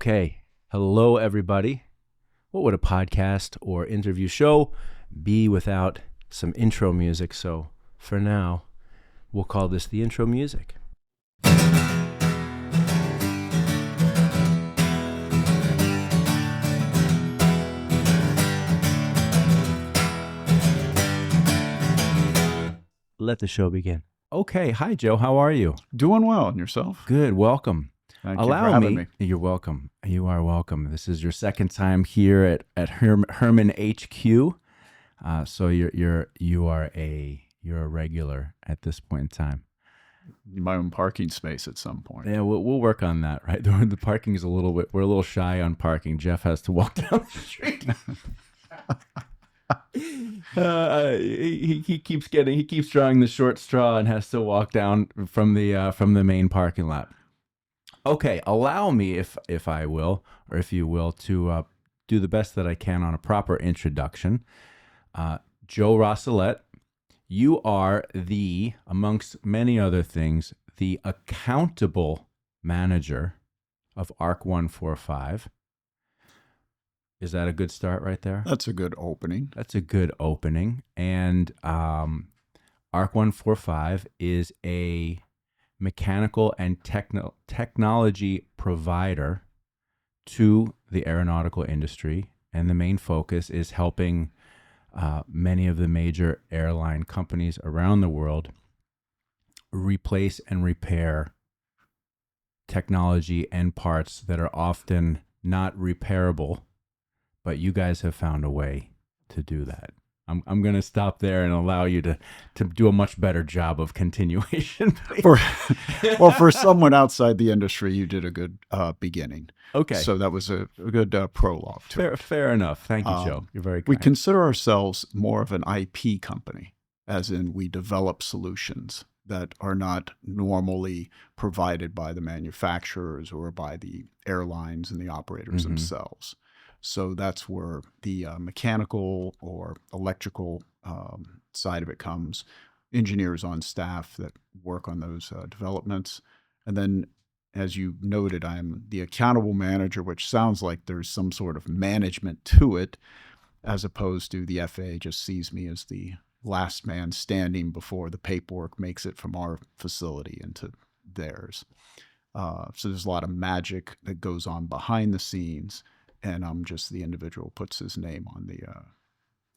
Okay. Hello, everybody. What would a podcast or interview show be without some intro music? So for now, we'll call this the intro music. Let the show begin. Okay. Hi, Joe. How are you? Doing well. And yourself? Good. Welcome. Thank you for having me. You're welcome. You are welcome. This is your second time here at Herman HQ. So you're a regular at this point in time. My own parking space at some point. Yeah, we'll work on that. Right, the parking is we're a little shy on parking. Jeff has to walk down the street. He keeps drawing the short straw and has to walk down from the main parking lot. Okay, allow me, if I will, or if you will, to do the best that I can on a proper introduction. Joe Rosselet, you are amongst many other things, the Accountable Manager of ARC145. Is that a good start right there? That's a good opening. That's a good opening. And ARC145 is a mechanical and technology provider to the aeronautical industry. And the main focus is helping many of the major airline companies around the world replace and repair technology and parts that are often not repairable. But you guys have found a way to do that. I'm going to stop there and allow you to do a much better job of continuation. For someone outside the industry, you did a good beginning. Okay. So that was a good prologue. Fair enough. Thank you, Joe. You're very kind. We consider ourselves more of an IP company, as in we develop solutions that are not normally provided by the manufacturers or by the airlines and the operators themselves. So that's where the mechanical or electrical side of it comes. Engineers on staff that work on those developments. And then, as you noted, I'm the accountable manager, which sounds like there's some sort of management to it, as opposed to the FAA just sees me as the last man standing before the paperwork makes it from our facility into theirs. So there's a lot of magic that goes on behind the scenes. And I'm just the individual who puts his name on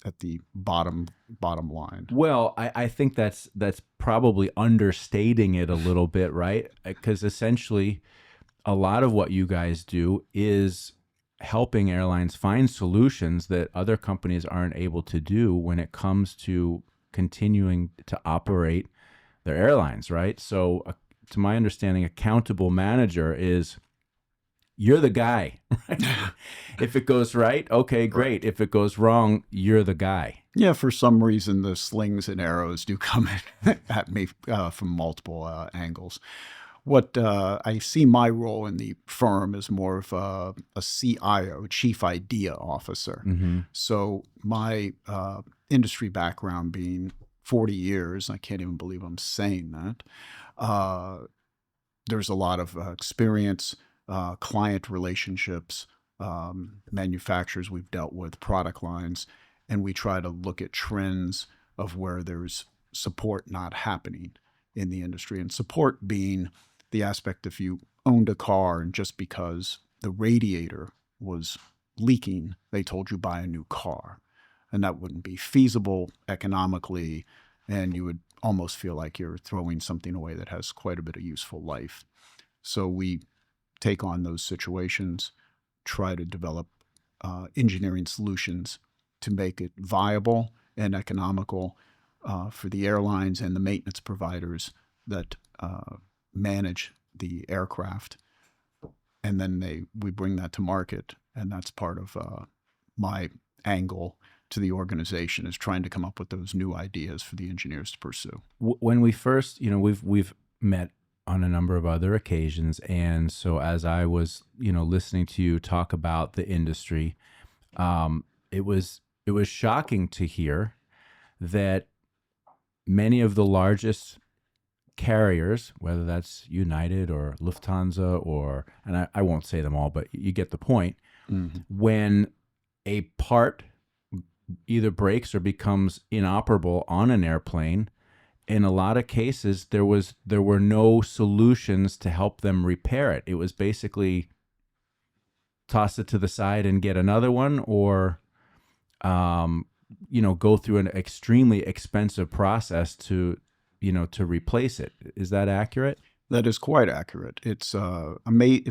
at the bottom line. Well, I think that's probably understating it a little bit, right? Because essentially, a lot of what you guys do is helping airlines find solutions that other companies aren't able to do when it comes to continuing to operate their airlines, right? So, to my understanding, accountable manager is you're the guy, right? If it goes right, okay, great. If it goes wrong, you're the guy. Yeah, for some reason, the slings and arrows do come at me from multiple angles. What I see my role in the firm is more of a CIO, Chief Idea Officer. So my industry background being 40 years, I can't even believe I'm saying that. There's a lot of experience, client relationships, manufacturers we've dealt with, product lines, and we try to look at trends of where there's support not happening in the industry. And support being the aspect if you owned a car and just because the radiator was leaking, they told you buy a new car. And that wouldn't be feasible economically, and you would almost feel like you're throwing something away that has quite a bit of useful life. So we take on those situations, try to develop engineering solutions to make it viable and economical for the airlines and the maintenance providers that manage the aircraft. And then we bring that to market, and that's part of my angle to the organization, is trying to come up with those new ideas for the engineers to pursue. When we first, we've met on a number of other occasions. And so as I was, listening to you talk about the industry, it was shocking to hear that many of the largest carriers, whether that's United or Lufthansa or, and I won't say them all, but you get the point. When a part either breaks or becomes inoperable on an airplane, in a lot of cases there were no solutions to help them repair it. It was basically toss it to the side and get another one, or go through an extremely expensive process to replace it. Is that accurate? That is quite accurate. It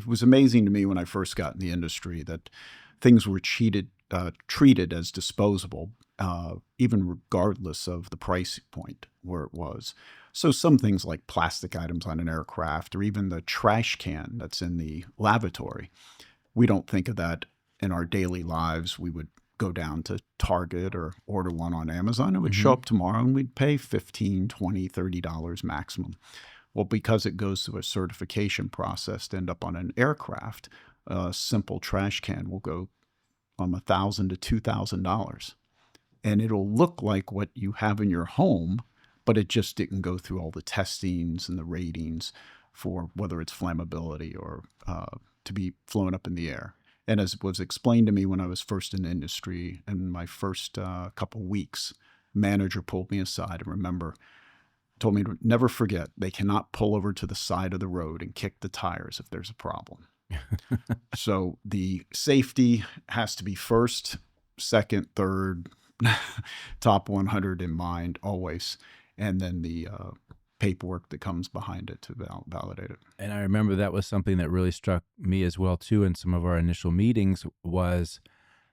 was amazing to me when I first got in the industry that things were treated as disposable, even regardless of the price point where it was. So some things like plastic items on an aircraft, or even the trash can that's in the lavatory, we don't think of that in our daily lives. We would go down to Target or order one on Amazon. It would show up tomorrow and we'd pay $15, $20, $30 maximum. Well, because it goes through a certification process to end up on an aircraft, a simple trash can will go from $1,000 to $2,000. And it'll look like what you have in your home, but it just didn't go through all the testings and the ratings for whether it's flammability or to be flown up in the air. And as was explained to me when I was first in the industry, in my first couple weeks, manager pulled me aside and told me to never forget, they cannot pull over to the side of the road and kick the tires if there's a problem. So the safety has to be first, second, third, top 100 in mind always. And then the paperwork that comes behind it to validate it. And I remember that was something that really struck me as well too in some of our initial meetings, was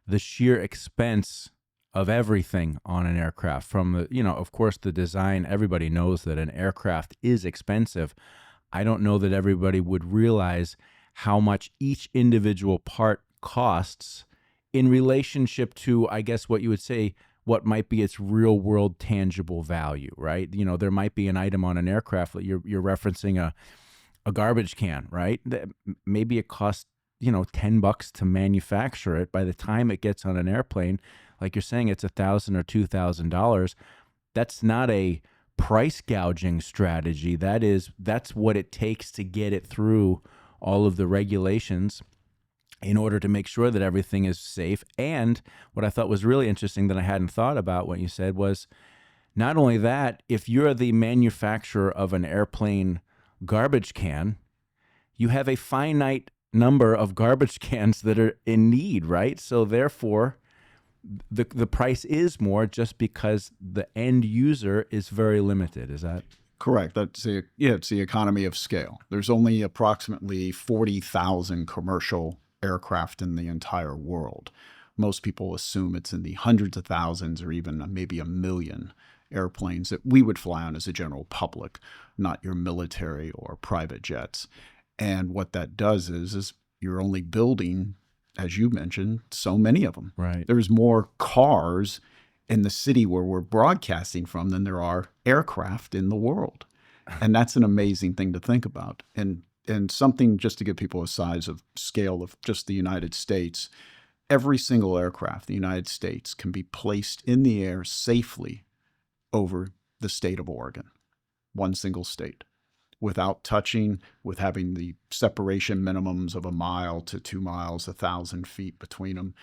the sheer expense of everything on an aircraft. From the, of course, the design. Everybody knows that an aircraft is expensive. I don't know that everybody would realize how much each individual part costs in relationship to, I guess, what you would say, what might be its real world tangible value, right? There might be an item on an aircraft that you're referencing a garbage can, right? Maybe it costs, $10 to manufacture it. By the time it gets on an airplane, like you're saying, it's $1,000 or $2,000. That's not a price gouging strategy. That's what it takes to get it through all of the regulations in order to make sure that everything is safe. And what I thought was really interesting that I hadn't thought about what you said was, not only that, if you're the manufacturer of an airplane garbage can, you have a finite number of garbage cans that are in need, right? So therefore, the price is more just because the end user is very limited. Is that correct? It's the economy of scale. There's only approximately 40,000 commercial aircraft in the entire world. Most people assume it's in the hundreds of thousands or even maybe 1 million airplanes that we would fly on as a general public, not your military or private jets. And what that does is you're only building, as you mentioned, so many of them. right? There's more cars in the city where we're broadcasting from than there are aircraft in the world. And that's an amazing thing to think about. And something just to give people a size of scale of just the United States, every single aircraft in the United States can be placed in the air safely over the state of Oregon, one single state, without touching, with having the separation minimums of 1 mile to 2 miles, 1,000 feet between them.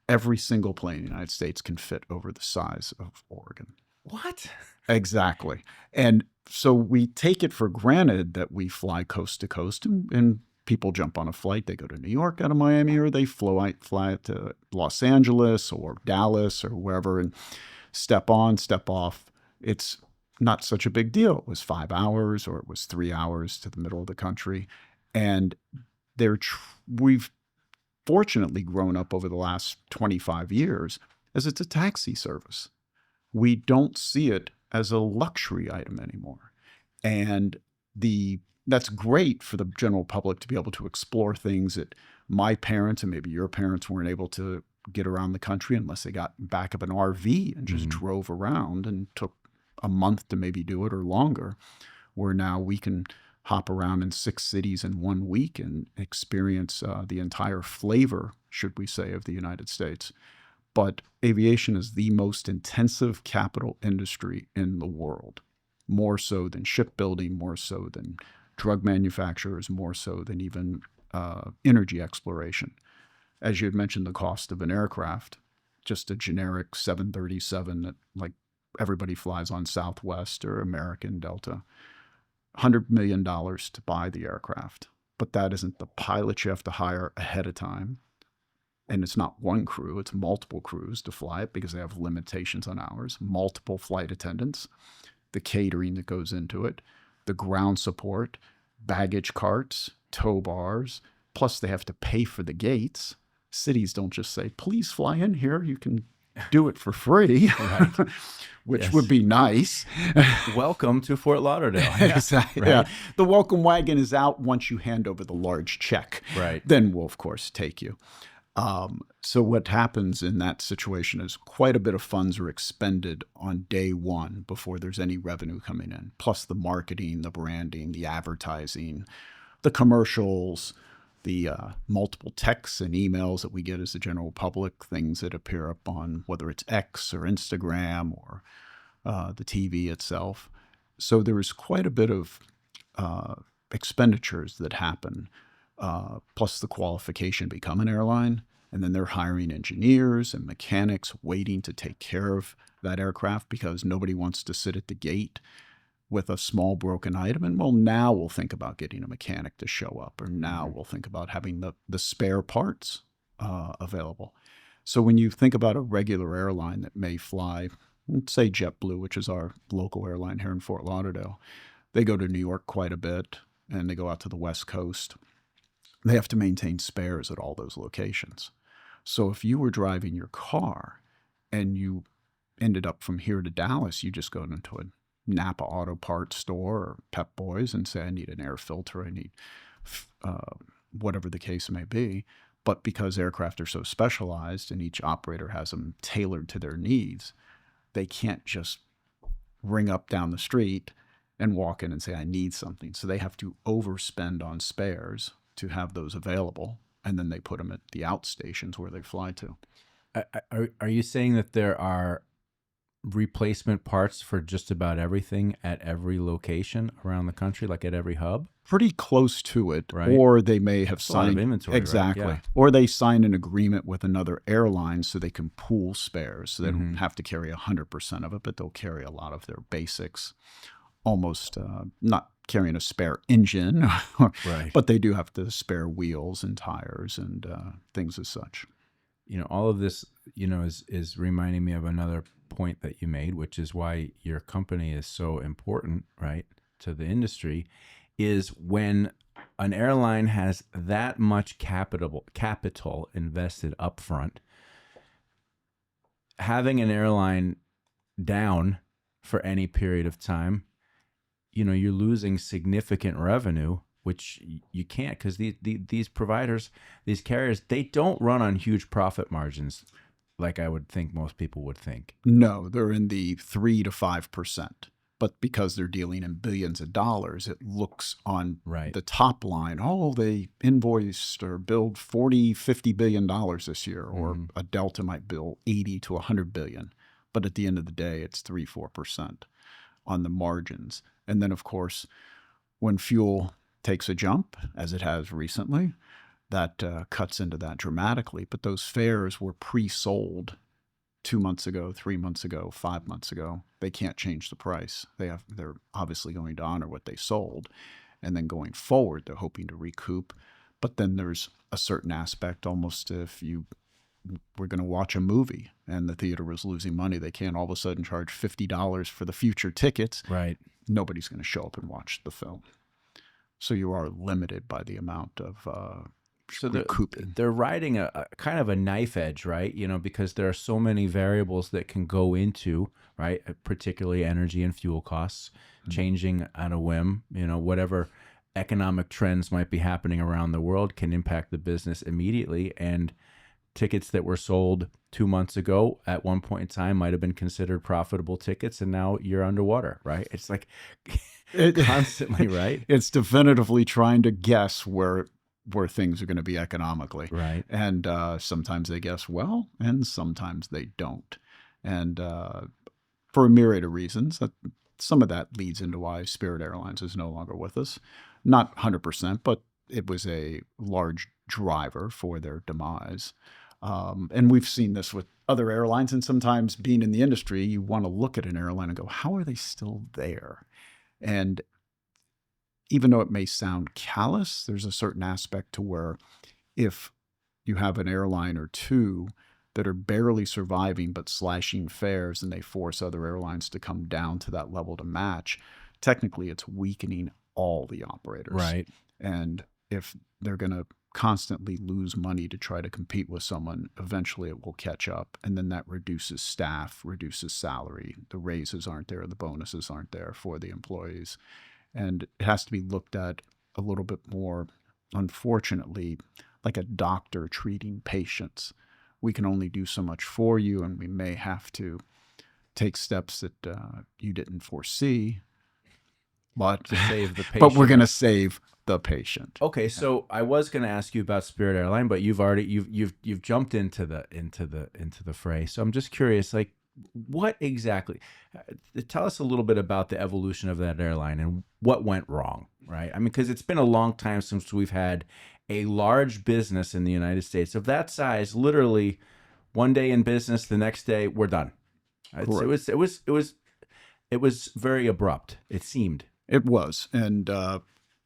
Every single plane in the United States can fit over the size of Oregon. What? Exactly. And so we take it for granted that we fly coast to coast, and people jump on a flight. They go to New York out of Miami, or they fly to Los Angeles or Dallas or wherever and step on, step off. It's not such a big deal. It was 5 hours or it was 3 hours to the middle of the country. And we've fortunately grown up over the last 25 years as it's a taxi service. We don't see it as a luxury item anymore. And that's great for the general public to be able to explore things that my parents and maybe your parents weren't able to get around the country unless they got back of an RV and just drove around and took a month to maybe do it or longer, where now we can hop around in 6 cities in 1 week and experience the entire flavor, should we say, of the United States. But aviation is the most intensive capital industry in the world. more so than shipbuilding, more so than drug manufacturers, more so than even energy exploration. As you had mentioned, the cost of an aircraft, just a generic 737 that like everybody flies on Southwest or American Delta, $100 million to buy the aircraft. But that isn't the pilot you have to hire ahead of time. And it's not one crew, it's multiple crews to fly it because they have limitations on hours, multiple flight attendants, the catering that goes into it, the ground support, baggage carts, tow bars, plus they have to pay for the gates. Cities don't just say, please fly in here, you can do it for free, right. Which would be nice. Welcome to Fort Lauderdale. Exactly. Right. Yeah. The welcome wagon is out once you hand over the large check. Right. Then we'll, of course, take you. So what happens in that situation is quite a bit of funds are expended on day one before there's any revenue coming in, plus the marketing, the branding, the advertising, the commercials, the multiple texts and emails that we get as the general public, things that appear up on whether it's X or Instagram or the TV itself. So there is quite a bit of expenditures that happen, plus the qualification to become an airline. And then they're hiring engineers and mechanics waiting to take care of that aircraft because nobody wants to sit at the gate with a small broken item. And well, now we'll think about getting a mechanic to show up, or now we'll think about having the spare parts available. So when you think about a regular airline that may fly, let's say JetBlue, which is our local airline here in Fort Lauderdale, they go to New York quite a bit and they go out to the West Coast. They have to maintain spares at all those locations. So if you were driving your car and you ended up from here to Dallas, you just go into a Napa Auto Parts store or Pep Boys and say, I need an air filter, I need whatever the case may be. But because aircraft are so specialized and each operator has them tailored to their needs, they can't just ring up down the street and walk in and say, I need something. So they have to overspend on spares to have those available, and then they put them at the outstations where they fly to. Are you saying that there are replacement parts for just about everything at every location around the country, like at every hub? Pretty close to it, right. Or they may have signed a lot of inventory, exactly, right? Yeah. Or they sign an agreement with another airline so they can pool spares. So they don't have to carry 100% of it, but they'll carry a lot of their basics. Almost not carrying a spare engine, right. But they do have to spare wheels and tires and things as such. You know, all of this, you know, is reminding me of another point that you made, which is why your company is so important, right, to the industry, is when an airline has that much capital invested upfront, having an airline down for any period of time, you know, you're losing significant revenue, which you can't, because these providers, these carriers, they don't run on huge profit margins like I would think most people would think. No, they're in the 3 to 5%. But because they're dealing in billions of dollars, it looks on the top line, oh, they invoiced or billed $40-50 billion this year, or a Delta might bill 80 to 100 billion. But at the end of the day, it's 3-4% on the margins. And then, of course, when fuel takes a jump, as it has recently, that cuts into that dramatically. But those fares were pre-sold 2 months ago, 3 months ago, 5 months ago. They can't change the price. They're obviously going to honor what they sold. And then going forward, they're hoping to recoup. But then there's a certain aspect, almost if you were going to watch a movie and the theater was losing money, they can't all of a sudden charge $50 for the future tickets. Right. Nobody's going to show up and watch the film. So you are limited by the amount of so recouping. They're riding a kind of a knife edge, right? You know, because there are so many variables that can go into, right, particularly energy and fuel costs, changing on a whim. You know, whatever economic trends might be happening around the world can impact the business immediately. And tickets that were sold 2 months ago at one point in time might have been considered profitable tickets, and now you're underwater, right? It's like constantly, right? It's definitively trying to guess where things are going to be economically. Right. And sometimes they guess well, and sometimes they don't. And for a myriad of reasons, some of that leads into why Spirit Airlines is no longer with us. Not 100%, but it was a large driver for their demise. And we've seen this with other airlines, and sometimes being in the industry, you want to look at an airline and go, how are they still there? And even though it may sound callous, there's a certain aspect to where if you have an airline or two that are barely surviving but slashing fares and they force other airlines to come down to that level to match, technically it's weakening all the operators. Right. And if they're going to constantly lose money to try to compete with someone, eventually it will catch up. And then that reduces staff, reduces salary. The raises aren't there. The bonuses aren't there for the employees. And it has to be looked at a little bit more, unfortunately, like a doctor treating patients. We can only do so much for you, and we may have to take steps that you didn't foresee, but To save the patient. but we're going to save the patient. Okay, so I was going to ask you about Spirit Airline, but you've jumped into the fray. So I'm just curious, like, what exactly? Tell us a little bit about the evolution of that airline and what went wrong, right? I mean, because it's been a long time since we've had a large business in the United States of that size. Literally, one day in business, the next day we're done. It was very abrupt. It seemed. It was, and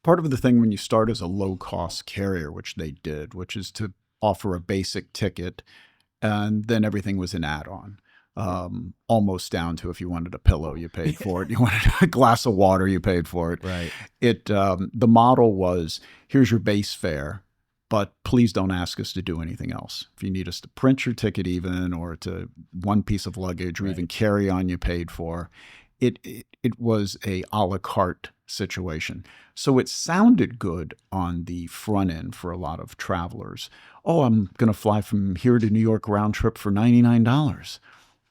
part of the thing when you start as a low-cost carrier, which they did, which is to offer a basic ticket, and then everything was an add-on. Almost down to if you wanted a pillow, you paid for it. You wanted a glass of water, you paid for it. Right. The model was, here's your base fare, but please don't ask us to do anything else. If you need us to print your ticket even, or to one piece of luggage, or even carry on, you paid for. It was a la carte situation. So it sounded good on the front end for a lot of travelers. Oh, I'm going to fly from here to New York round trip for $99.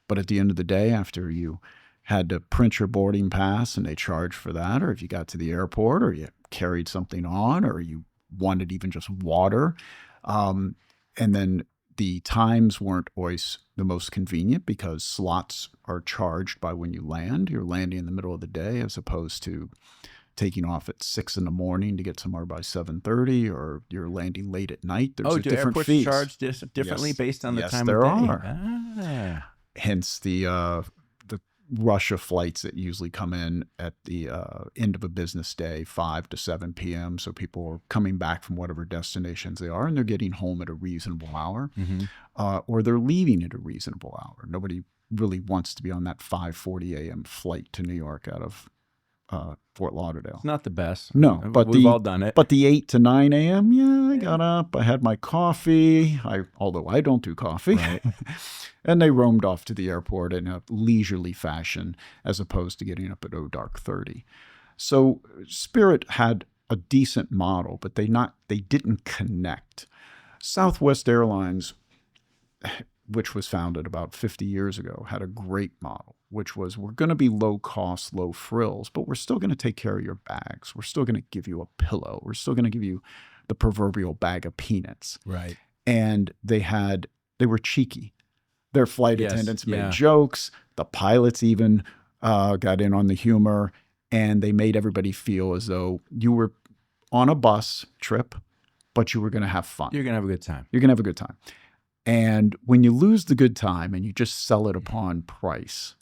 But at the end of the day, after you had to print your boarding pass and they charged for that, or if you got to the airport or you carried something on, or you wanted even just water, and then the times weren't always the most convenient because slots are charged by when you land. You're landing in the middle of the day as opposed to taking off at 6 a.m. to get somewhere by 7:30, or you're landing late at night. There's a different airports fees. charge differently based on the time there of day? are. Ah. Hence the rush of flights that usually come in at the end of a business day, 5 to 7 p.m. So people are coming back from whatever destinations they are, and they're getting home at a reasonable hour, or they're leaving at a reasonable hour. Nobody really wants to be on that 5:40 a.m. flight to New York out of Fort Lauderdale. It's not the best. No, but we've all done it. But the 8 to 9 a.m., yeah, I got up, I had my coffee, although I don't do coffee, Right. and they roamed off to the airport in a leisurely fashion as opposed to getting up at dark 30. So Spirit had a decent model, but they didn't connect. Southwest Airlines, which was founded about 50 years ago, had a great model, which was, we're going to be low cost, low frills, but we're still going to take care of your bags. We're still going to give you a pillow. We're still going to give you the proverbial bag of peanuts. Right. And they were cheeky. Their flight attendants made jokes. The pilots even got in on the humor, and they made everybody feel as though you were on a bus trip, but you were going to have fun. You're going to have a good time. You're going to have a good time. And when you lose the good time and you just sell it upon price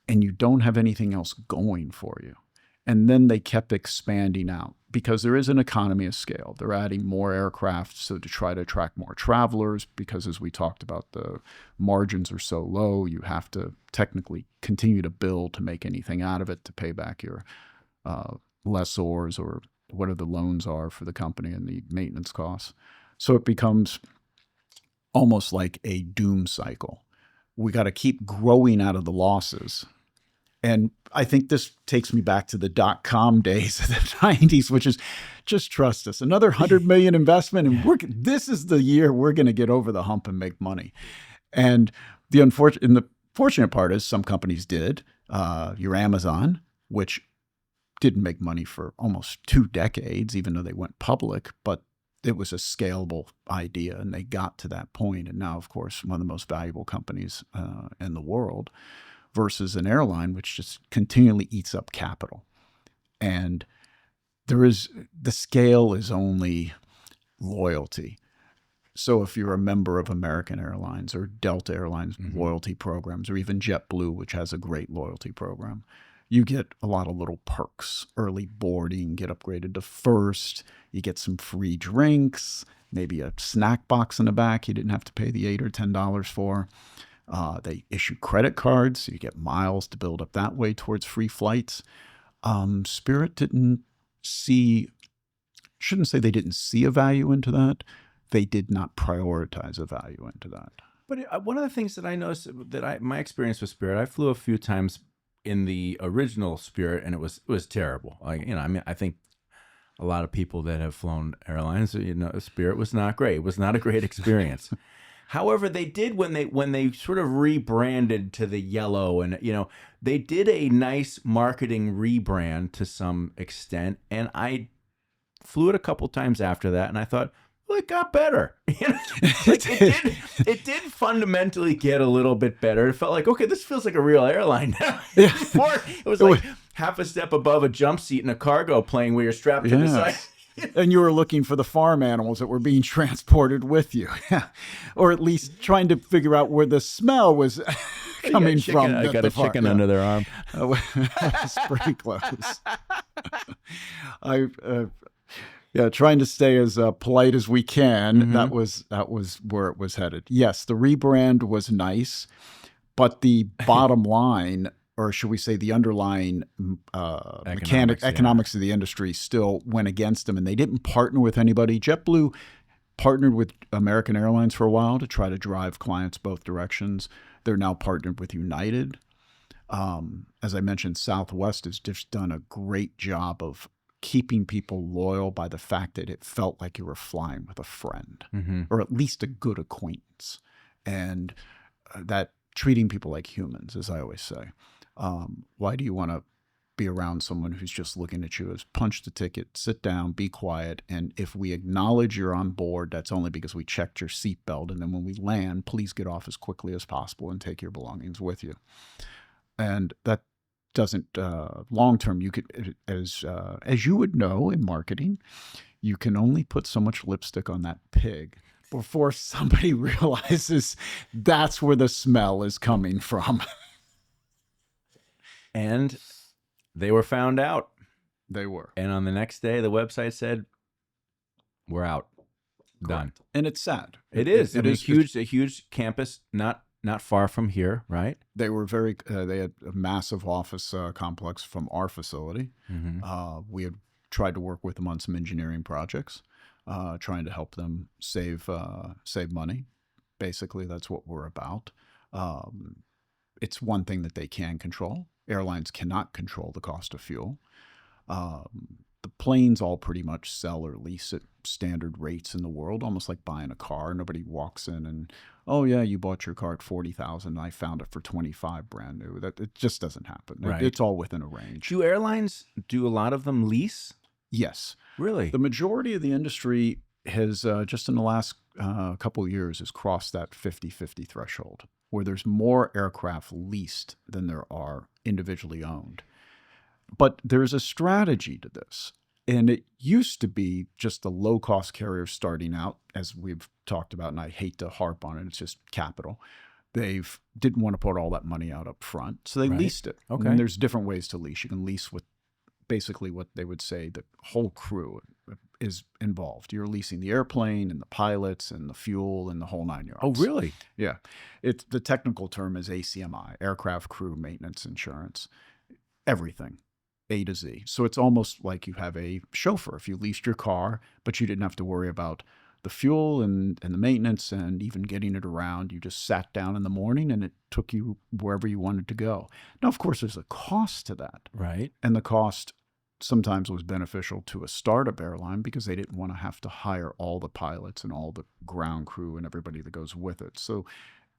and you don't have anything else going for you, and then they kept expanding out because there is an economy of scale. They're adding more aircraft so to try to attract more travelers because, as we talked about, the margins are so low, you have to technically continue to build to make anything out of it to pay back your lessors or whatever the loans are for the company and the maintenance costs. So it becomes almost like a doom cycle. We got to keep growing out of the losses. And I think this takes me back to the .com days of the 90s, which is just trust us. Another $100 million investment, and this is the year we're going to get over the hump and make money. And the fortunate part is some companies did. Your Amazon, which didn't make money for almost 2 decades, even though they went public, but it was a scalable idea, and they got to that point. And now, of course, one of the most valuable companies in the world. versus an airline, which just continually eats up capital. And the scale is only loyalty. So if you're a member of American Airlines or Delta Airlines loyalty programs, or even JetBlue, which has a great loyalty program, you get a lot of little perks. Early boarding, get upgraded to first, you get some free drinks, maybe a snack box in the back you didn't have to pay the $8 or $10 for. They issue credit cards, so you get miles to build up that way towards free flights. Spirit shouldn't say they didn't see a value into that. They did not prioritize a value into that. But one of the things that I noticed my experience with Spirit, I flew a few times in the original Spirit, and it was terrible. I think a lot of people that have flown airlines, Spirit was not great. It was not a great experience. However, they did when they sort of rebranded to the yellow, and they did a nice marketing rebrand to some extent, and I flew it a couple times after that, and I thought, well, it got better. It did fundamentally get a little bit better. It felt like, okay, this feels like a real airline now. Before, it was like half a step above a jump seat in a cargo plane where you're strapped to the side. And you were looking for the farm animals that were being transported with you. Or at least trying to figure out where the smell was coming from. I got a chicken under their arm. It's pretty close. Trying to stay as polite as we can. That was where it was headed. Yes, the rebrand was nice, but the bottom line, or should we say the underlying economics of the industry still went against them, and they didn't partner with anybody. JetBlue partnered with American Airlines for a while to try to drive clients both directions. They're now partnered with United. As I mentioned, Southwest has just done a great job of keeping people loyal by the fact that it felt like you were flying with a friend, or at least a good acquaintance, and that treating people like humans, as I always say. Why do you want to be around someone who's just looking at you as punch the ticket, sit down, be quiet, and if we acknowledge you're on board, that's only because we checked your seatbelt, and then when we land, please get off as quickly as possible and take your belongings with you. And that doesn't long term. You could, as you would know in marketing, you can only put so much lipstick on that pig before somebody realizes that's where the smell is coming from. And they were found out. They were. And on the next day, the website said, "We're out, done." Correct. And it's sad. It is. It is a huge campus, not far from here, right? They were they had a massive office complex from our facility. We had tried to work with them on some engineering projects, trying to help them save money. Basically, that's what we're about. It's one thing that they can control. Airlines cannot control the cost of fuel. The planes all pretty much sell or lease at standard rates in the world, almost like buying a car. Nobody walks in and, oh yeah, you bought your car at $40,000 and I found it for $25,000 brand new. That it just doesn't happen. Right. It's all within a range. Do airlines, do a lot of them lease? Yes. Really? The majority of the industry has just in the last couple of years has crossed that 50-50 threshold, where there's more aircraft leased than there are individually owned. But there's a strategy to this. And it used to be just the low-cost carriers starting out, as we've talked about, and I hate to harp on it, it's just capital. They didn't want to put all that money out up front, so they leased it. Okay. And there's different ways to lease. You can lease with basically what they would say the whole crew is involved. You're leasing the airplane and the pilots and the fuel and the whole nine yards. Oh, really? Yeah. It's the technical term is ACMI, aircraft crew maintenance insurance, everything, A to Z. So it's almost like you have a chauffeur if you leased your car, but you didn't have to worry about the fuel and the maintenance and even getting it around. You just sat down in the morning and it took you wherever you wanted to go. Now, of course, there's a cost to that. Right. And the cost sometimes was beneficial to a startup airline because they didn't want to have to hire all the pilots and all the ground crew and everybody that goes with it. So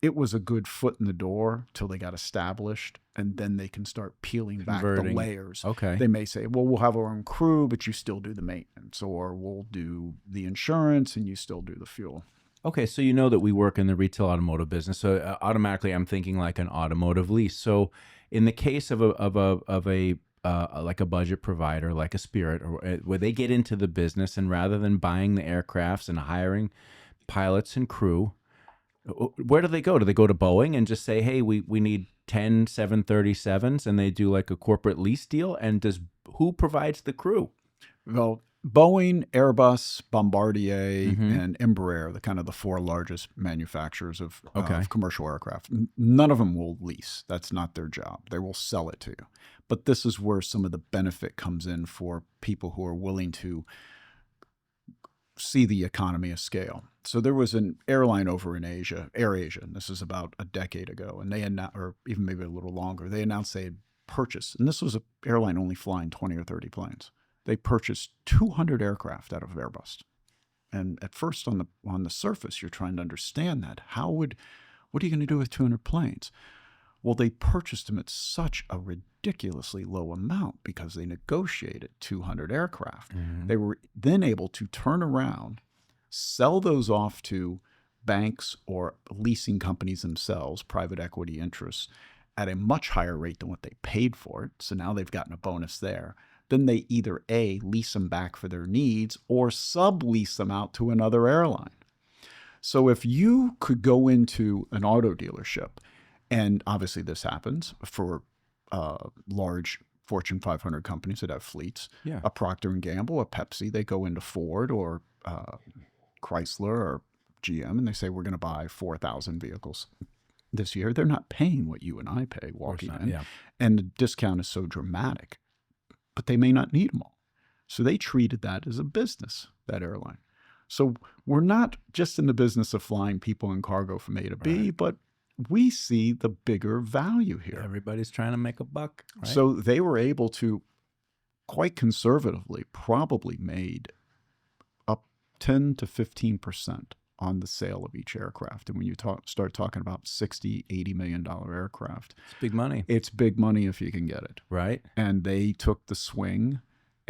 it was a good foot in the door till they got established, and then they can start peeling back the layers. Okay. They may say, well, we'll have our own crew, but you still do the maintenance, or we'll do the insurance and you still do the fuel. Okay, so you know that we work in the retail automotive business, so automatically I'm thinking like an automotive lease. So, in the case of a like a budget provider, like a Spirit, or where they get into the business, and rather than buying the aircrafts and hiring pilots and crew, where do they go? Do they go to Boeing and just say, "Hey, we need 10 737s," and they do like a corporate lease deal? And who provides the crew? Well, Boeing, Airbus, Bombardier, Mm-hmm. and Embraer, the kind of the four largest manufacturers Okay. of commercial aircraft. None of them will lease. That's not their job. They will sell it to you. But this is where some of the benefit comes in for people who are willing to see the economy of scale. So there was an airline over in Asia, AirAsia, and this is about a decade ago, and they announced, or even maybe a little longer, they announced they had purchased, and this was an airline only flying 20 or 30 planes. They purchased 200 aircraft out of Airbus. And at first on the surface, you're trying to understand that. What are you going to do with 200 planes? Well, they purchased them at such a ridiculously low amount because they negotiated 200 aircraft. Mm-hmm. They were then able to turn around, sell those off to banks or leasing companies themselves, private equity interests, at a much higher rate than what they paid for it. So now they've gotten a bonus there. Then they either A, lease them back for their needs, or sublease them out to another airline. So if you could go into an auto dealership, and obviously this happens for large Fortune 500 companies that have fleets, Yeah. a Procter & Gamble, a Pepsi, they go into Ford or Chrysler or GM, and they say, we're going to buy 4,000 vehicles this year. They're not paying what you and I pay walking in. Yeah. And the discount is so dramatic, but they may not need them all. So they treated that as a business, that airline. So we're not just in the business of flying people and cargo from A to B, Right. but we see the bigger value here. Everybody's trying to make a buck, right? So they were able to, quite conservatively, probably made up 10 to 15% on the sale of each aircraft. And when you start talking about $60, $80 million aircraft, It's big money, it's big money if you can get it. right? And they took the swing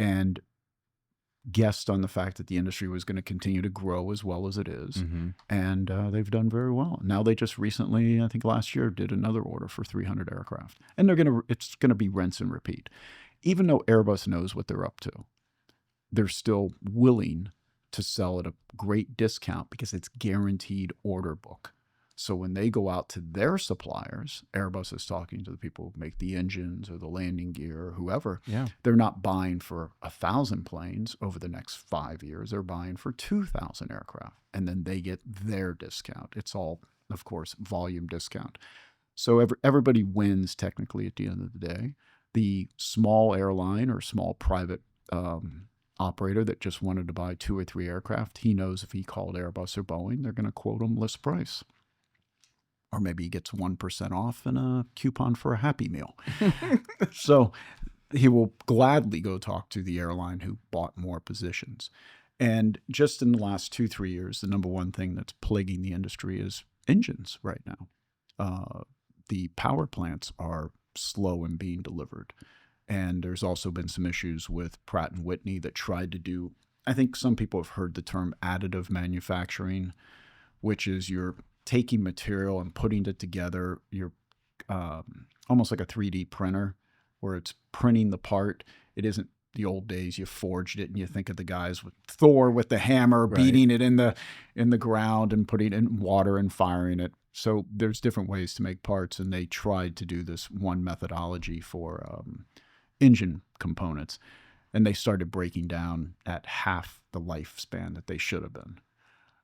and guessed on the fact that the industry was going to continue to grow as well as it is. Mm-hmm. And they've done very well. Now they just recently, I think last year, did another order for 300 aircraft. And it's going to be rinse and repeat. Even though Airbus knows what they're up to, they're still willing to sell at a great discount because it's guaranteed order book. So when they go out to their suppliers, Airbus is talking to the people who make the engines or the landing gear or whoever. Yeah. They're not buying for 1,000 planes over the next 5 years. They're buying for 2,000 aircraft, and then they get their discount. It's all, of course, volume discount. So everybody wins technically at the end of the day. The small airline or small private operator that just wanted to buy 2 or 3 aircraft, he knows if he called Airbus or Boeing, they're going to quote him list price. Or maybe he gets 1% off and a coupon for a Happy Meal. So he will gladly go talk to the airline who bought more positions. And just in the last 2-3 years, the number one thing that's plaguing the industry is engines right now. The power plants are slow in being delivered. And there's also been some issues with Pratt & Whitney that tried to do, I think some people have heard the term additive manufacturing, which is you're taking material and putting it together. You're almost like a 3D printer where it's printing the part. It isn't the old days you forged it and you think of the guys with Thor with the hammer beating it in the ground and putting it in water and firing it. So there's different ways to make parts, and they tried to do this one methodology for engine components, and they started breaking down at half the lifespan that they should have been.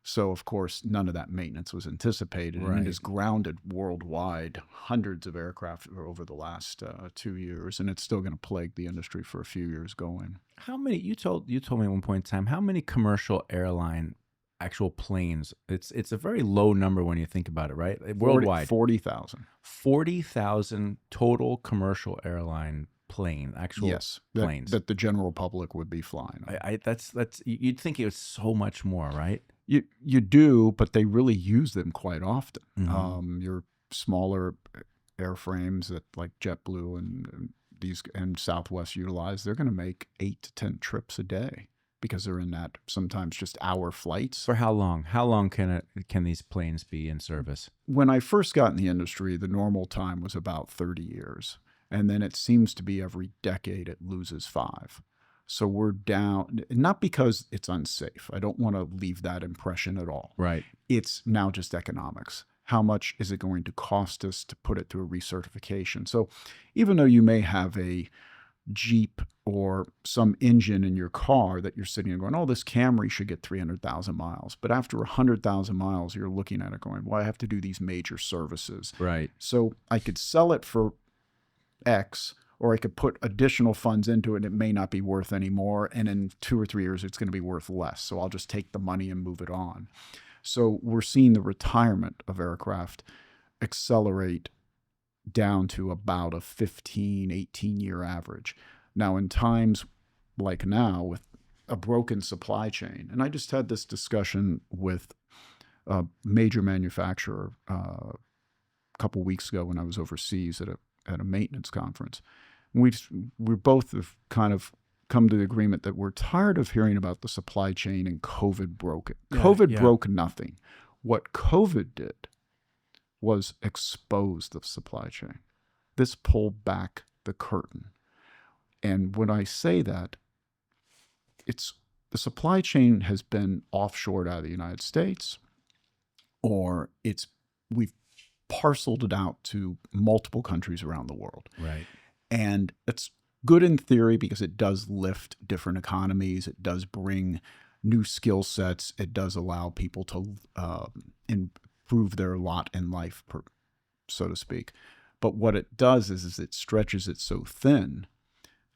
So, of course, none of that maintenance was anticipated, and it is grounded worldwide, hundreds of aircraft over the last 2 years, and it's still going to plague the industry for a few years going. How many, you told me at one point in time, how many commercial airline actual planes? It's a very low number when you think about it, right? Worldwide. 40,000. 40,000 total commercial airline planes. That the general public would be flying. That's you'd think it was so much more, right? You do, but they really use them quite often. Mm-hmm. Your smaller airframes that like JetBlue and Southwest utilize, they're going to make 8 to 10 trips a day. because they're in that sometimes just hour flights. For how long? How long can these planes be in service? When I first got in the industry, the normal time was about 30 years. And then it seems to be every decade it loses 5. So we're down, not because it's unsafe. I don't want to leave that impression at all. Right. It's now just economics. How much is it going to cost us to put it through a recertification? So even though you may have a Jeep or some engine in your car that you're sitting and going, oh, this Camry should get 300,000 miles. But after 100,000 miles, you're looking at it going, well, I have to do these major services. Right. So I could sell it for X, or I could put additional funds into it and it may not be worth any more. And in 2 or 3 years, it's going to be worth less. So I'll just take the money and move it on. So we're seeing the retirement of aircraft accelerate down to about a 15, 18-year average. Now, in times like now with a broken supply chain, and I just had this discussion with a major manufacturer a couple weeks ago when I was overseas at a maintenance conference. We both have kind of come to the agreement that we're tired of hearing about the supply chain and COVID broke it. COVID broke nothing. What COVID did was expose the supply chain. This pulled back the curtain. And when I say that, it's the supply chain has been offshored out of the United States, or we've parceled it out to multiple countries around the world. Right. And it's good in theory because it does lift different economies. It does bring new skill sets. It does allow people to improve their lot in life, so to speak. But what it does is it stretches it so thin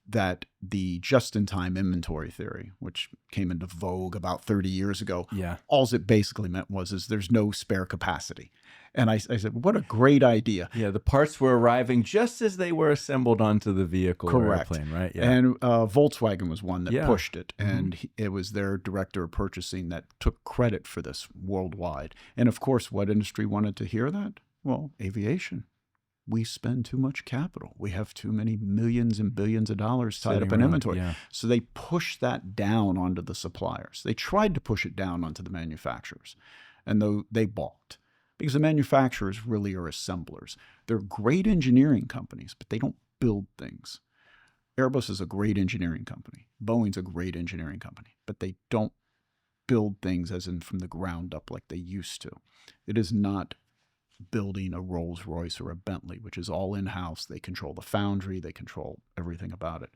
that the just-in-time inventory theory, which came into vogue about 30 years ago, all it basically meant is there's no spare capacity. And I said, what a great idea. Yeah, the parts were arriving just as they were assembled onto the vehicle or airplane, right? Yeah. And Volkswagen was one that pushed it. And it was their director of purchasing that took credit for this worldwide. And of course, what industry wanted to hear that? Well, aviation. We spend too much capital. We have too many millions and billions of dollars tied up in inventory. Yeah. So they pushed that down onto the suppliers. They tried to push it down onto the manufacturers, and they balked because the manufacturers really are assemblers. They're great engineering companies, but they don't build things. Airbus is a great engineering company. Boeing's a great engineering company, but they don't build things as in from the ground up like they used to. It is not building a Rolls Royce or a Bentley, which is all in-house. They control the foundry. They control everything about it.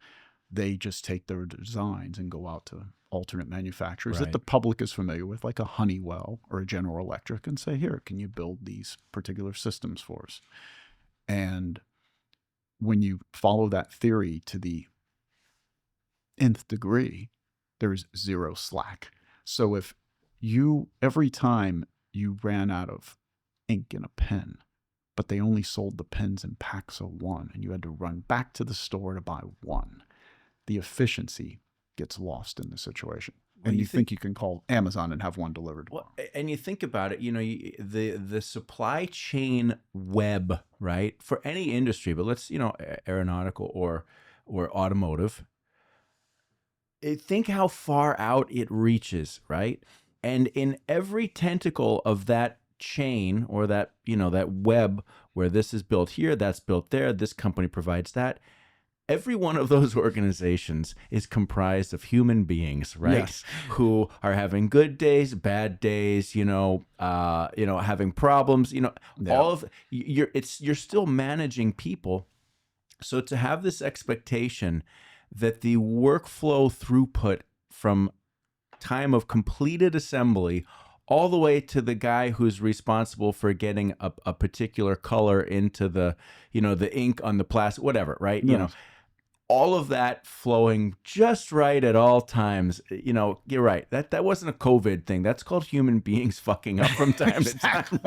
They just take their designs and go out to alternate manufacturers that the public is familiar with, like a Honeywell or a General Electric, and say, here, can you build these particular systems for us? And when you follow that theory to the nth degree, there's zero slack. So if every time you ran out of ink in a pen, but they only sold the pens in packs of 1, and you had to run back to the store to buy 1, the efficiency gets lost in the situation. Well, and you think you can call Amazon and have 1 delivered. Well, and you think about it, the supply chain web, right, for any industry, but let's, aeronautical or automotive, think how far out it reaches, right? And in every tentacle of that chain, or that that web where this is built here, that's built there, this company provides that, every one of those organizations is comprised of human beings, right? Yes. Who are having good days, bad days, having problems, all of you're still managing people. So to have this expectation that the workflow throughput from time of completed assembly all the way to the guy who's responsible for getting a particular color into the, the ink on the plastic, whatever, right? Yes. All of that flowing just right at all times. You're right. That wasn't a COVID thing. That's called human beings fucking up from time to time.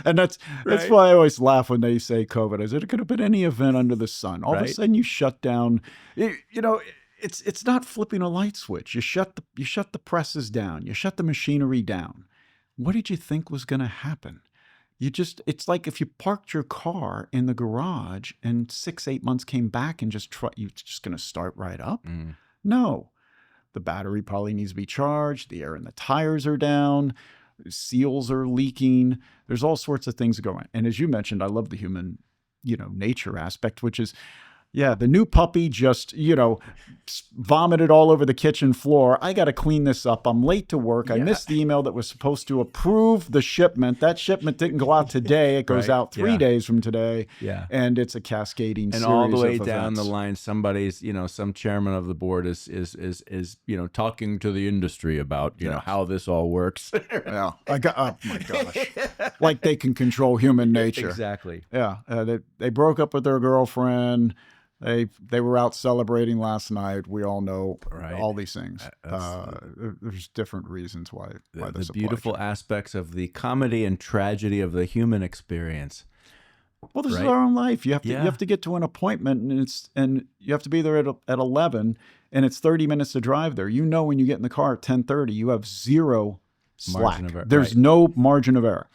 And that's why I always laugh when they say COVID. I said, it could have been any event under the sun. All of a sudden you shut down, It's not flipping a light switch. You shut the presses down. You shut the machinery down. What did you think was going to happen? It's like if you parked your car in the garage and 6-8 months came back and you're just going to start right up. No, The battery probably needs to be charged. The air in the tires are down. Seals are leaking. There's all sorts of things going on. And as you mentioned, I love the human, nature aspect, which is, yeah, the new puppy just, vomited all over the kitchen floor. I got to clean this up. I'm late to work. I missed the email that was supposed to approve the shipment. That shipment didn't go out today. It goes out 3 days from today. Yeah. And it's a cascading and series all the way of down events. the line, somebody's, some chairman of the board is talking to the industry about, how this all works. Yeah. Oh my gosh. Like they can control human nature. Exactly. Yeah. They broke up with their girlfriend. They were out celebrating last night. We all know all these things. There's different reasons why the beautiful aspects of the comedy and tragedy of the human experience. Well, this is our own life. You have to get to an appointment, and you have to be there at 11, and it's 30 minutes to drive there. When you get in the car at 10:30, you have zero slack. There's no margin of error.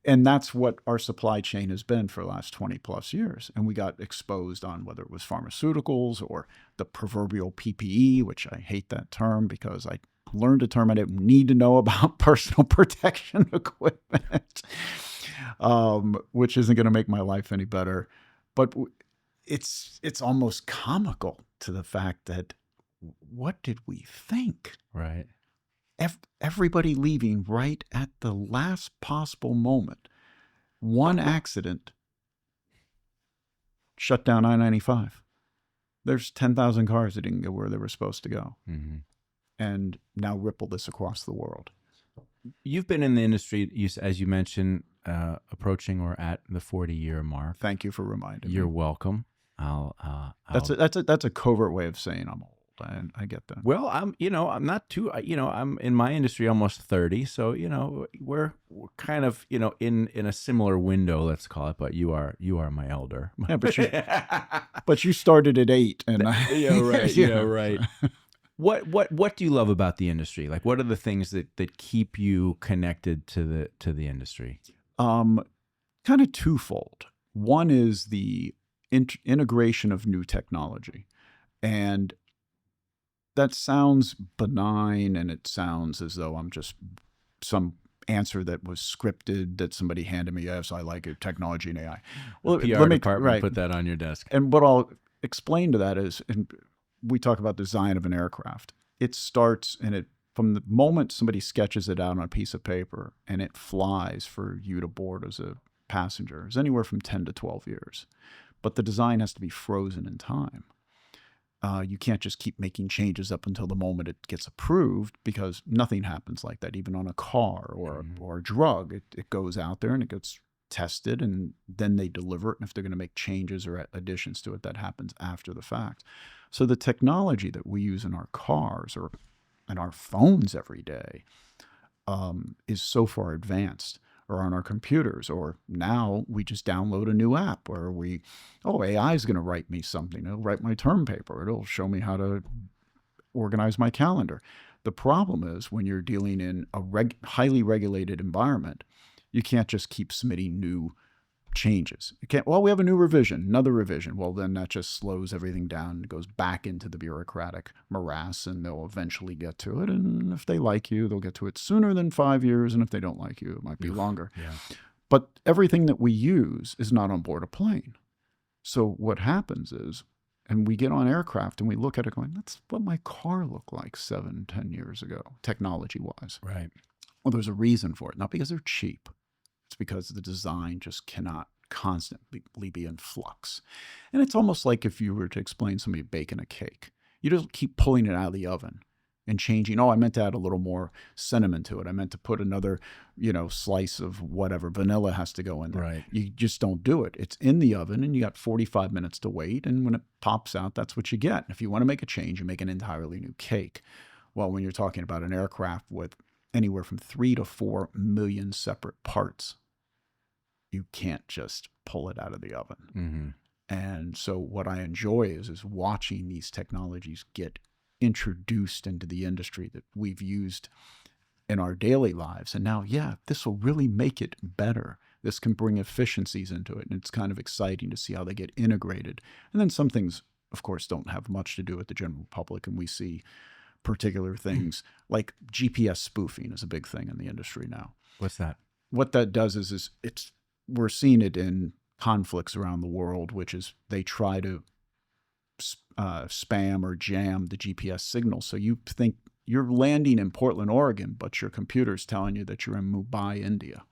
And that's what our supply chain has been for the last 20 plus years. And we got exposed on whether it was pharmaceuticals or the proverbial PPE, which I hate that term because I learned a term I didn't need to know about, personal protection equipment, which isn't going to make my life any better. But it's almost comical to the fact that what did we think? Right. Everybody leaving right at the last possible moment. One accident shut down I-95. There's 10,000 cars that didn't go where they were supposed to go. Mm-hmm. And now ripple this across the world. You've been in the industry, as you mentioned, approaching or at the 40-year mark. Thank you for reminding me. You're welcome. That's a covert way of saying I'm old. I get that. Well, I'm not too, I'm in my industry almost 30. So, we're kind of, in a similar window, let's call it, but you are my elder. Yeah, but you started at 8 and yeah, right. Yeah, right. What do you love about the industry? Like, what are the things that keep you connected to the industry? Kind of twofold. One is the integration of new technology. And that sounds benign, and it sounds as though I'm just some answer that was scripted that somebody handed me. Yes, I like it, technology and AI. Well, the PR department put that on your desk. And what I'll explain to that is, and we talk about design of an aircraft. It starts, from the moment somebody sketches it out on a piece of paper and it flies for you to board as a passenger, is anywhere from 10 to 12 years. But the design has to be frozen in time. You can't just keep making changes up until the moment it gets approved, because nothing happens like that. Even on a car or a drug, it goes out there and it gets tested, and then they deliver it. And if they're going to make changes or additions to it, that happens after the fact. So the technology that we use in our cars or in our phones every day is so far advanced, or on our computers, or now we just download a new app where AI is going to write me something. It'll write my term paper. It'll show me how to organize my calendar. The problem is when you're dealing in a highly regulated environment, you can't just keep submitting new changes. You can't, we have a new revision, another revision. Well, then that just slows everything down and goes back into the bureaucratic morass, and they'll eventually get to it. And if they like you, they'll get to it sooner than 5 years. And if they don't like you, it might be longer. Yeah. But everything that we use is not on board a plane. So what happens is, and we get on aircraft and we look at it going, that's what my car looked like 7-10 years ago, technology-wise. Right. Well, there's a reason for it. Not because they're cheap. It's because the design just cannot constantly be in flux. And it's almost like if you were to explain somebody baking a cake. You just keep pulling it out of the oven and changing. Oh, I meant to add a little more cinnamon to it. I meant to put another, slice of whatever. Vanilla has to go in there. Right. You just don't do it. It's in the oven and you got 45 minutes to wait. And when it pops out, that's what you get. If you want to make a change, you make an entirely new cake. Well, when you're talking about an aircraft with anywhere from 3 to 4 million separate parts, you can't just pull it out of the oven. Mm-hmm. And so what I enjoy is watching these technologies get introduced into the industry that we've used in our daily lives. And now, this will really make it better. This can bring efficiencies into it. And it's kind of exciting to see how they get integrated. And then some things, of course, don't have much to do with the general public. And we see particular things. Like GPS spoofing is a big thing in the industry now. What's that? What that does is we're seeing it in conflicts around the world, which is they try to spam or jam the GPS signal. So you think you're landing in Portland, Oregon, but your computer's telling you that you're in Mumbai, India,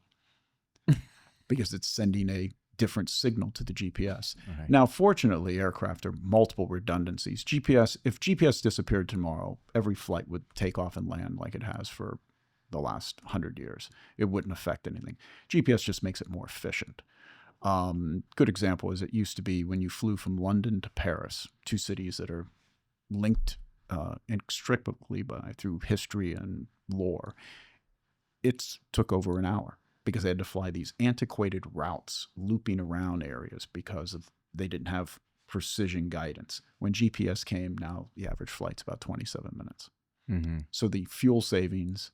because it's sending a different signal to the GPS. Okay. Now, fortunately, aircraft are multiple redundancies. If GPS disappeared tomorrow, every flight would take off and land like it has for the last 100 years. It wouldn't affect anything. GPS just makes it more efficient. Good example is it used to be when you flew from London to Paris, two cities that are linked inextricably through history and lore. It took over an hour because they had to fly these antiquated routes, looping around areas because they didn't have precision guidance. When GPS came, now the average flight's about 27 minutes. Mm-hmm. So the fuel savings,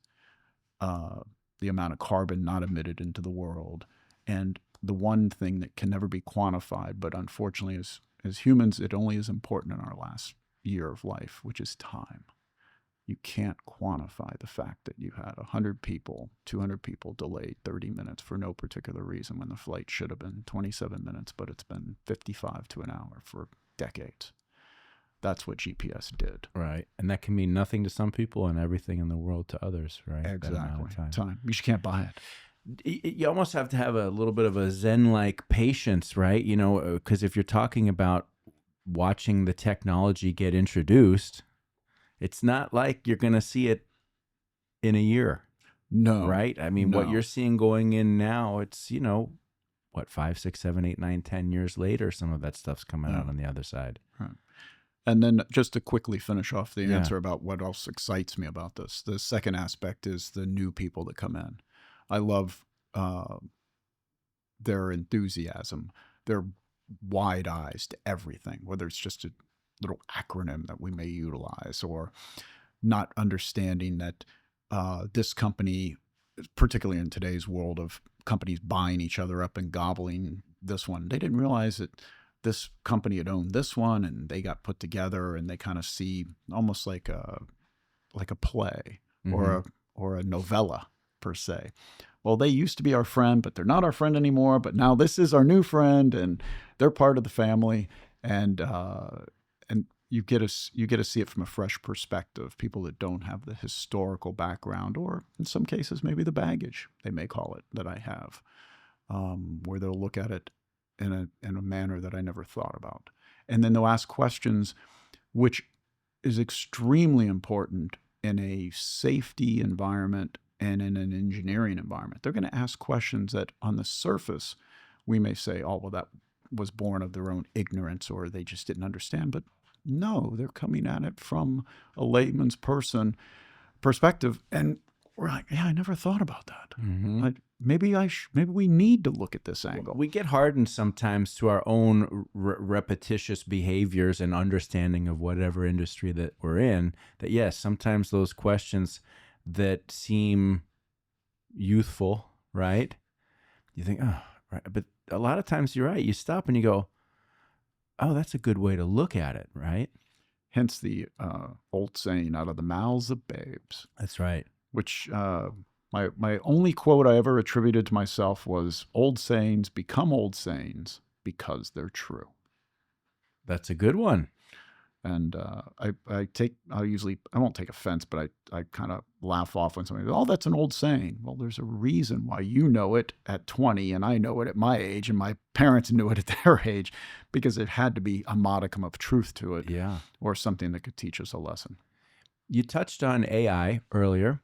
the amount of carbon not emitted into the world, and the one thing that can never be quantified, but unfortunately as humans, it only is important in our last year of life, which is time. You can't quantify the fact that you had 100 people, 200 people delayed 30 minutes for no particular reason when the flight should have been 27 minutes, but it's been 55 to an hour for decades. That's what GPS did. Right. And that can mean nothing to some people and everything in the world to others, right? Exactly. Time. You just can't buy it. You almost have to have a little bit of a Zen-like patience, right? You know, because if you're talking about watching the technology get introduced, it's not like you're going to see it in a year. No. Right? I mean, what you're seeing going in now, it's, 5, 6, 7, 8, 9, 10 years later, some of that stuff's coming out on the other side. Right. And then just to quickly finish off the answer about what else excites me about this, the second aspect is the new people that come in. I love their enthusiasm, their wide eyes to everything, whether it's just a little acronym that we may utilize or not understanding that this company, particularly in today's world of companies buying each other up and gobbling this one, they didn't realize that this company had owned this one and they got put together, and they kind of see almost like a play or a novella per se. Well, they used to be our friend, but they're not our friend anymore. But now this is our new friend, and they're part of the family. And you get to see it from a fresh perspective. People that don't have the historical background, or in some cases maybe the baggage, they may call it, that I have, where they'll look at it in a manner that I never thought about, and then they'll ask questions, which is extremely important in a safety environment and in an engineering environment. They're going to ask questions that on the surface we may say, oh, well, that was born of their own ignorance or they just didn't understand. But no, they're coming at it from a layman's perspective. And we're like, yeah, I never thought about that. Mm-hmm. Maybe we need to look at this angle. We get hardened sometimes to our own repetitious behaviors and understanding of whatever industry that we're in, that yes, sometimes those questions that seem youthful, right? You think, oh, right. But a lot of times you're right. You stop and you go, oh, that's a good way to look at it, right? Hence the old saying, out of the mouths of babes. That's right. Which my only quote I ever attributed to myself was, old sayings become old sayings because they're true. That's a good one. And I won't take offense, but I kind of laugh off when somebody goes, oh, that's an old saying. Well, there's a reason why you know it at 20 and I know it at my age and my parents knew it at their age, because it had to be a modicum of truth to it, or something that could teach us a lesson. You touched on AI earlier.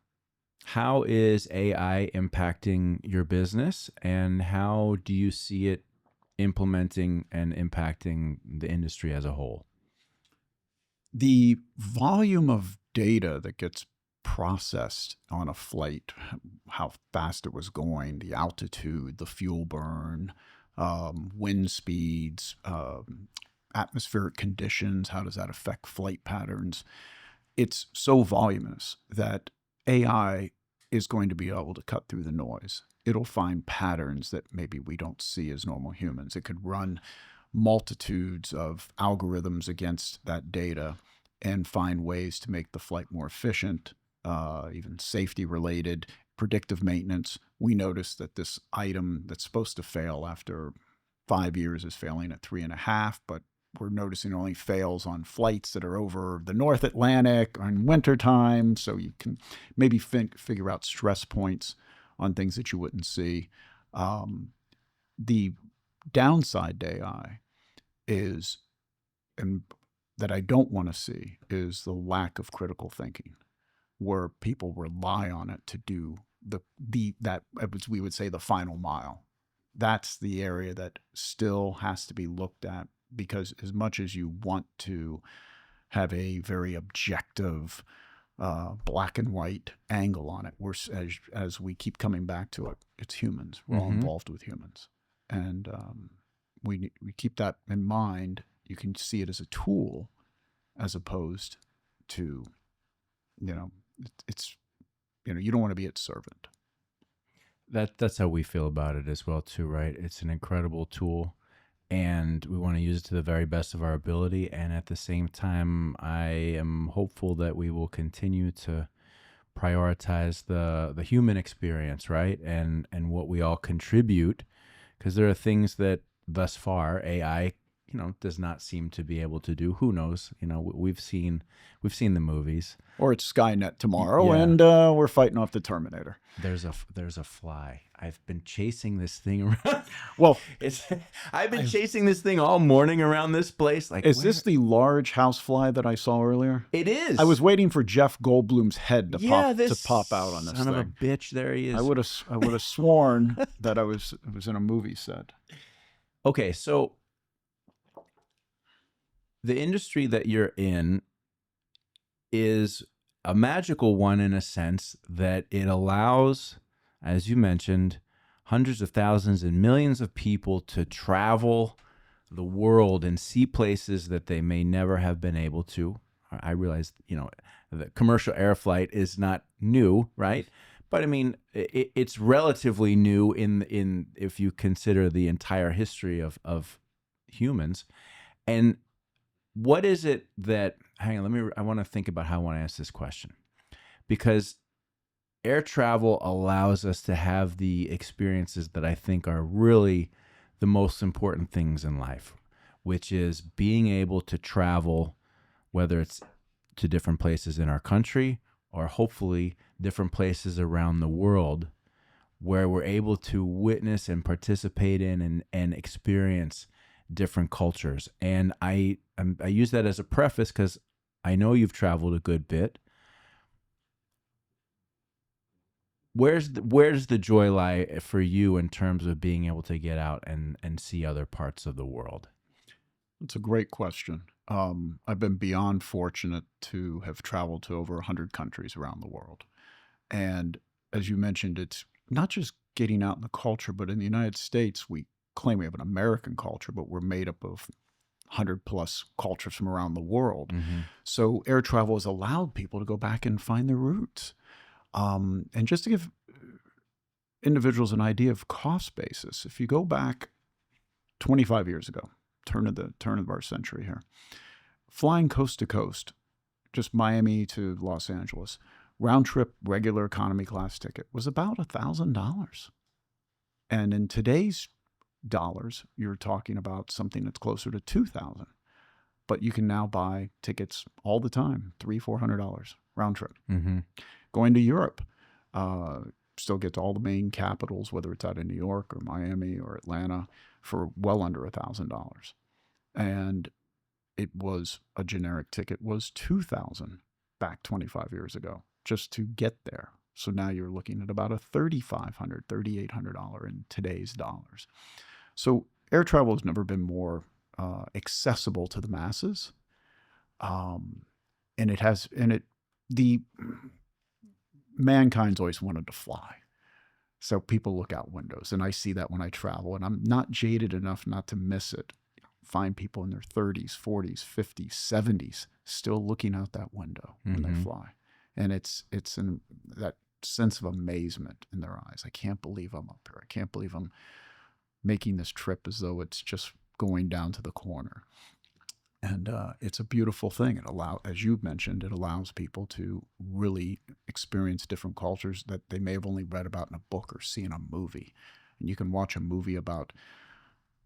How is AI impacting your business, and how do you see it implementing and impacting the industry as a whole? The volume of data that gets processed on a flight, how fast it was going, the altitude, the fuel burn, wind speeds, atmospheric conditions, how does that affect flight patterns? It's so voluminous that AI is going to be able to cut through the noise. It'll find patterns that maybe we don't see as normal humans. It could run multitudes of algorithms against that data and find ways to make the flight more efficient, even safety related, predictive maintenance. We noticed that this item that's supposed to fail after 5 years is failing at 3.5, but we're noticing it only fails on flights that are over the North Atlantic or in wintertime. So you can maybe figure out stress points on things that you wouldn't see. The downside to AI is, and that I don't want to see, is the lack of critical thinking, where people rely on it to do that, as we would say, the final mile. That's the area that still has to be looked at, because as much as you want to have a very objective, black and white angle on it, as we keep coming back to it, it's humans. We're all involved with humans, and we keep that in mind. You can see it as a tool, as opposed to, it's you don't want to be its servant. That's how we feel about it as well too, right? It's an incredible tool, and we want to use it to the very best of our ability. And at the same time, I am hopeful that we will continue to prioritize the human experience, right? And what we all contribute, because there are things that thus far AI, does not seem to be able to do. Who knows? We've seen the movies. Or it's Skynet tomorrow, Yeah. and we're fighting off the Terminator. There's a fly. I've been chasing this thing around. Well, I've been chasing this thing all morning around this place. Like, is this the large housefly that I saw earlier? It is. I was waiting for Jeff Goldblum's head to pop out on this son thing. of a bitch. There he is. I would have sworn that it was in a movie set. Okay, so the industry that you're in is a magical one in a sense that it allows, as you mentioned, hundreds of thousands and millions of people to travel the world and see places that they may never have been able to. I realize, the commercial air flight is not new, right? But I mean, it's relatively new in if you consider the entire history of humans. And what is it that, hang on, I want to think about how I want to ask this question. Because air travel allows us to have the experiences that I think are really the most important things in life, which is being able to travel, whether it's to different places in our country or hopefully different places around the world, where we're able to witness and participate in and experience different cultures. And I use that as a preface because I know you've traveled a good bit. Where's the joy lie for you in terms of being able to get out and see other parts of the world? It's a great question. I've been beyond fortunate to have traveled to over 100 countries around the world. And as you mentioned, it's not just getting out in the culture, but in the United States, we claim we have an American culture, but we're made up of 100 plus cultures from around the world. Mm-hmm. So air travel has allowed people to go back and find their roots. And just to give individuals an idea of cost basis, if you go back 25 years ago, turn of our century here, flying coast to coast, just Miami to Los Angeles, round trip regular economy class ticket was about $1,000. And in today's dollars, you're talking about something that's closer to $2,000. But you can now buy tickets all the time, $300-400 round trip. Mm-hmm. Going to Europe, still get to all the main capitals, whether it's out of New York or Miami or Atlanta, for well under $1,000. And it was a generic ticket was $2,000 back 25 years ago just to get there. So now you're looking at about a $3,500, $3,800 in today's dollars. So air travel has never been more accessible to the masses, mankind's always wanted to fly. So people look out windows, and I see that when I travel, and I'm not jaded enough not to miss it. Find people in their 30s, 40s, 50s, 70s still looking out that window when they fly, and it's that sense of amazement in their eyes. I can't believe I'm up here. I can't believe I'm making this trip as though it's just going down to the corner. And it's a beautiful thing. As you mentioned, it allows people to really experience different cultures that they may have only read about in a book or seen in a movie. And you can watch a movie about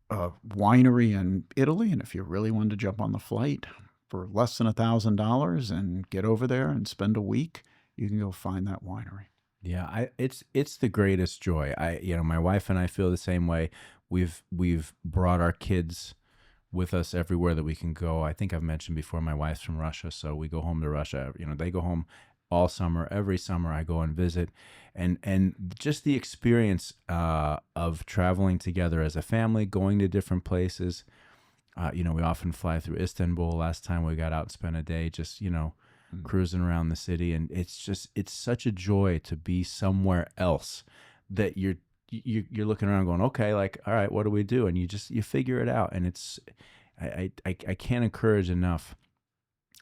a winery in Italy, and if you really wanted to jump on the flight for less than $1,000 and get over there and spend a week, you can go find that winery. Yeah, it's the greatest joy. My wife and I feel the same way. We've brought our kids with us everywhere that we can go. I think I've mentioned before, my wife's from Russia, so we go home to Russia. They go home all summer. Every summer I go and visit, and just the experience of traveling together as a family, going to different places. We often fly through Istanbul. Last time we got out and spent a day just, cruising around the city. And it's such a joy to be somewhere else that you're looking around going, okay, like, all right, what do we do? And you figure it out. And I can't encourage enough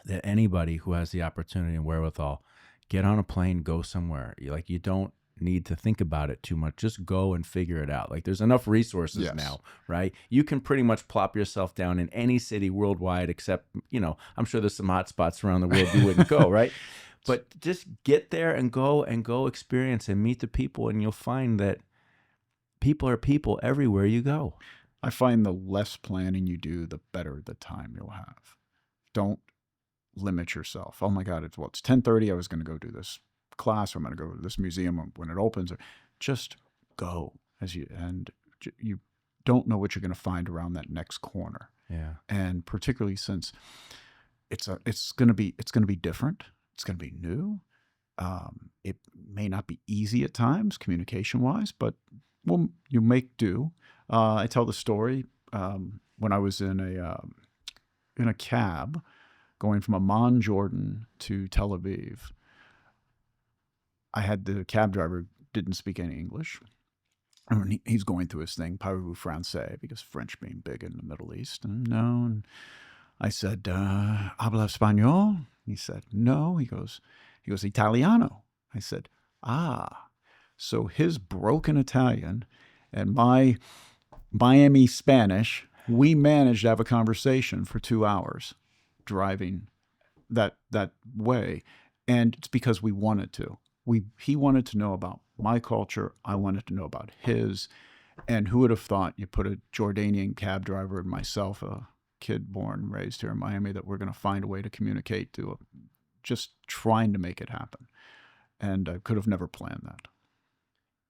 that anybody who has the opportunity and wherewithal, get on a plane, go somewhere. You don't need to think about it too much. Just go and figure it out. Like, there's enough resources now, right? You can pretty much plop yourself down in any city worldwide, except, I'm sure there's some hot spots around the world you wouldn't go, right? But just get there and go experience and meet the people, and you'll find that people are people everywhere you go. I find the less planning you do, the better the time you'll have. Don't limit yourself. Oh my God, it's 10:30. I was going to go do this class. Or I'm going to go to this museum when it opens. Just go you don't know what you're going to find around that next corner. Yeah. And particularly since it's going to be different. It's going to be new. It may not be easy at times, communication wise, but you make do. I tell the story when I was in a cab going from Amman, Jordan to Tel Aviv. I had the cab driver didn't speak any English. And he's going through his thing, parlez-vous français, because French being big in the Middle East. And no, and I said, habla español? He said, no. He goes, Italiano. I said, ah. So his broken Italian and my Miami Spanish, we managed to have a conversation for 2 hours driving that way. And it's because we wanted to. He wanted to know about my culture. I wanted to know about his. And who would have thought, you put a Jordanian cab driver and myself, a kid born and raised here in Miami, that we're going to find a way to communicate just trying to make it happen. And I could have never planned that.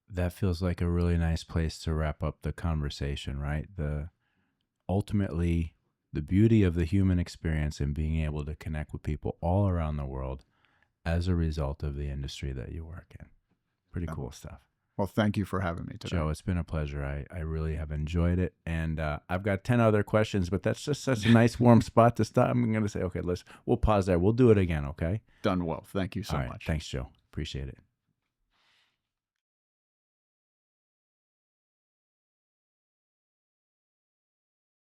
That feels like a really nice place to wrap up the conversation, right? Ultimately, the beauty of the human experience and being able to connect with people all around the world as a result of the industry that you work in. Pretty cool stuff. Well, thank you for having me today. Joe, it's been a pleasure. I really have enjoyed it. And I've got 10 other questions, but that's just such a nice warm spot to stop. I'm going to say, okay, we'll pause there. We'll do it again, okay? Done well. Thank you so all right, much. Thanks, Joe. Appreciate it.